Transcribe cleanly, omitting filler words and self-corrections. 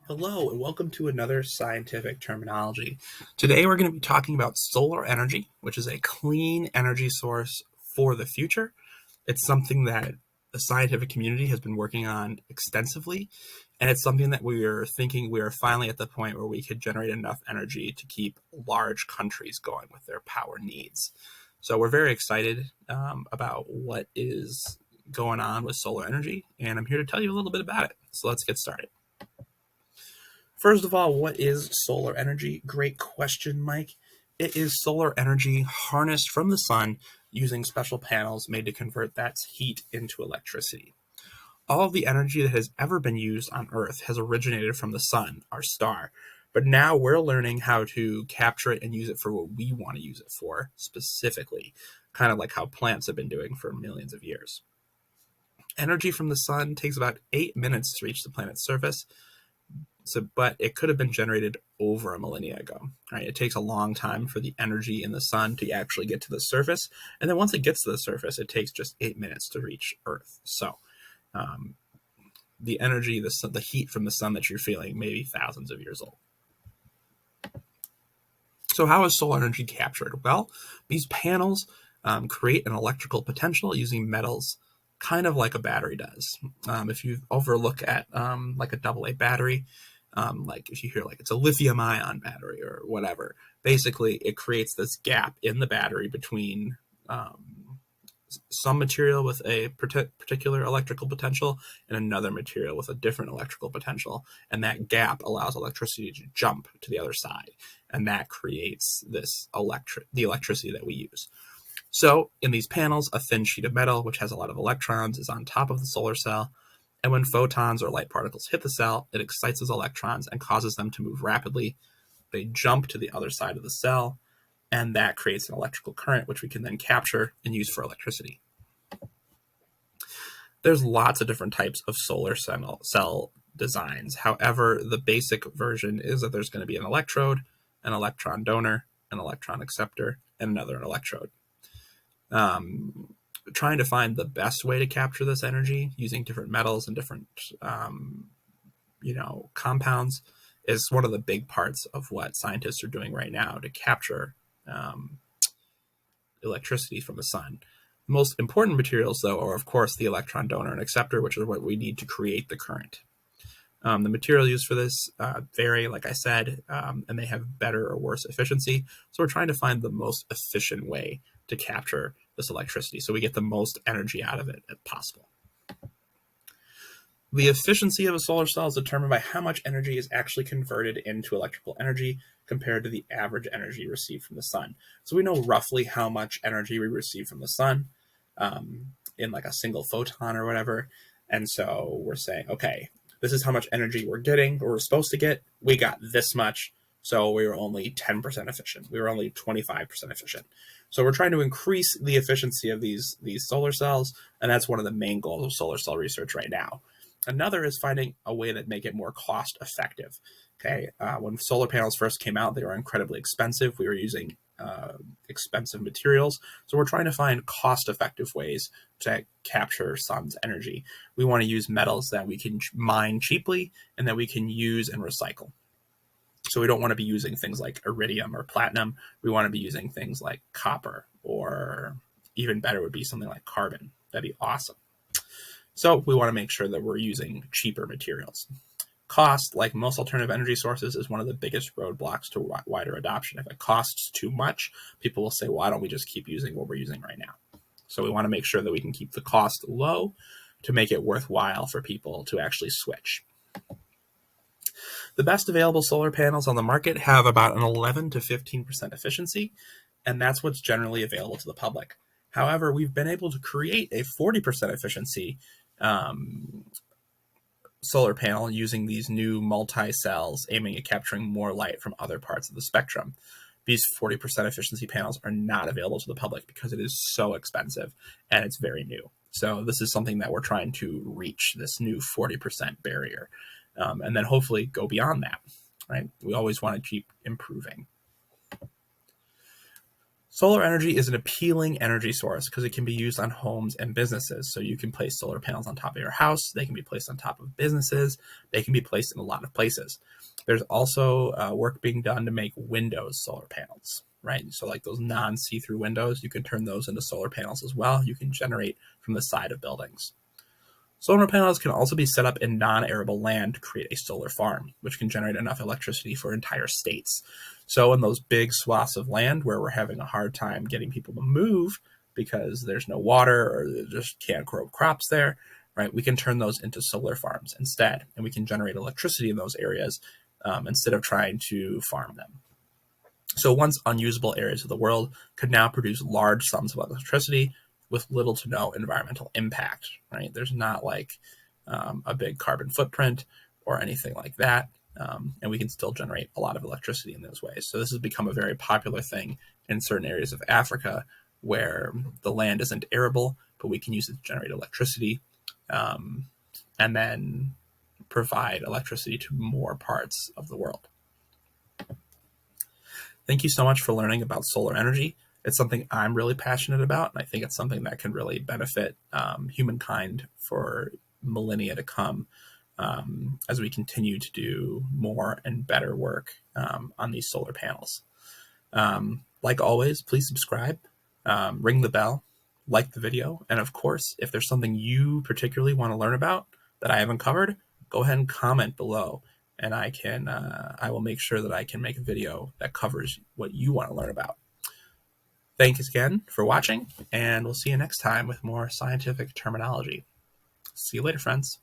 Hello, and welcome to another scientific terminology. Today, we're going to be talking about solar energy, which is a clean energy source for the future. It's something that the scientific community has been working on extensively, and it's something that we are thinking we are finally at the point where we could generate enough energy to keep large countries going with their power needs. So, we're very excited about what is going on with solar energy, and I'm here to tell you a little bit about it. So, let's get started. First of all, what is solar energy? Great question, Mike. It is solar energy harnessed from the sun using special panels made to convert that heat into electricity. All of the energy that has ever been used on Earth has originated from the sun, our star. But now we're learning how to capture it and use it for what we want to use it for specifically, kind of like how plants have been doing for millions of years. Energy from the sun takes about 8 minutes to reach the planet's surface, but it could have been generated over a millennia ago. Right? It takes a long time for the energy in the sun to actually get to the surface, and then once it gets to the surface, it takes just 8 minutes to reach Earth. So, um, the energy, the heat from the sun that you're feeling, may be thousands of years old. So, how is solar energy captured? Well, these panels create an electrical potential using metals, kind of like a battery does. If you overlook at like a AA battery, like if you hear like it's a lithium ion battery or whatever, basically it creates this gap in the battery between some material with a particular electrical potential and another material with a different electrical potential. And that gap allows electricity to jump to the other side. And that creates the electricity that we use. So in these panels, a thin sheet of metal, which has a lot of electrons, is on top of the solar cell. And when photons or light particles hit the cell, it excites those electrons and causes them to move rapidly. They jump to the other side of the cell, and that creates an electrical current, which we can then capture and use for electricity. There's lots of different types of solar cell designs. However, the basic version is that there's going to be an electrode, an electron donor, an electron acceptor, and another electrode. Trying to find the best way to capture this energy using different metals and different compounds is one of the big parts of what scientists are doing right now to capture electricity from the sun. The most important materials, though, are of course the electron donor and acceptor, which is what we need to create the current. The material used for this vary, like I said, and they have better or worse efficiency. So we're trying to find the most efficient way to capture this electricity so we get the most energy out of it as possible. The efficiency of a solar cell is determined by how much energy is actually converted into electrical energy compared to the average energy received from the sun. So we know roughly how much energy we receive from the sun in like a single photon or whatever. And so we're saying, okay, this is how much energy we're getting or we're supposed to get. We got this much. So we were only 10% efficient. We were only 25% efficient. So we're trying to increase the efficiency of these solar cells. And that's one of the main goals of solar cell research right now. Another is finding a way that make it more cost effective. Okay, when solar panels first came out, they were incredibly expensive. We were using expensive materials, so we're trying to find cost-effective ways to capture sun's energy. We want to use metals that we can mine cheaply and that we can use and recycle. So we don't want to be using things like iridium or platinum. We want to be using things like copper, or even better would be something like carbon. That'd be awesome. So we want to make sure that we're using cheaper materials. Cost, like most alternative energy sources, is one of the biggest roadblocks to wider adoption. If it costs too much, people will say, why don't we just keep using what we're using right now? So we want to make sure that we can keep the cost low to make it worthwhile for people to actually switch. The best available solar panels on the market have about an 11 to 15% efficiency, and that's what's generally available to the public. However, we've been able to create a 40% efficiency solar panel using these new multi-cells aiming at capturing more light from other parts of the spectrum. These 40% efficiency panels are not available to the public because it is so expensive and it's very new. So this is something that we're trying to reach, this new 40% barrier, and then hopefully go beyond that, right? We always want to keep improving. Solar energy is an appealing energy source because it can be used on homes and businesses. So you can place solar panels on top of your house. They can be placed on top of businesses. They can be placed in a lot of places. There's also work being done to make windows solar panels, right? So like those non-see-through windows, you can turn those into solar panels as well. You can generate from the side of buildings. Solar panels can also be set up in non-arable land to create a solar farm, which can generate enough electricity for entire states. So in those big swaths of land where we're having a hard time getting people to move because there's no water or they just can't grow crops there, right? We can turn those into solar farms instead, and we can generate electricity in those areas instead of trying to farm them. So once unusable areas of the world could now produce large sums of electricity with little to no environmental impact, right? There's not like a big carbon footprint or anything like that. And we can still generate a lot of electricity in those ways. So this has become a very popular thing in certain areas of Africa where the land isn't arable, but we can use it to generate electricity and then provide electricity to more parts of the world. Thank you so much for learning about solar energy. It's something I'm really passionate about, and I think it's something that can really benefit humankind for millennia to come as we continue to do more and better work on these solar panels. Like always, please subscribe, ring the bell, like the video, and of course, if there's something you particularly want to learn about that I haven't covered, go ahead and comment below, and I will make sure that I can make a video that covers what you want to learn about. Thanks again for watching, and we'll see you next time with more scientific terminology. See you later, friends.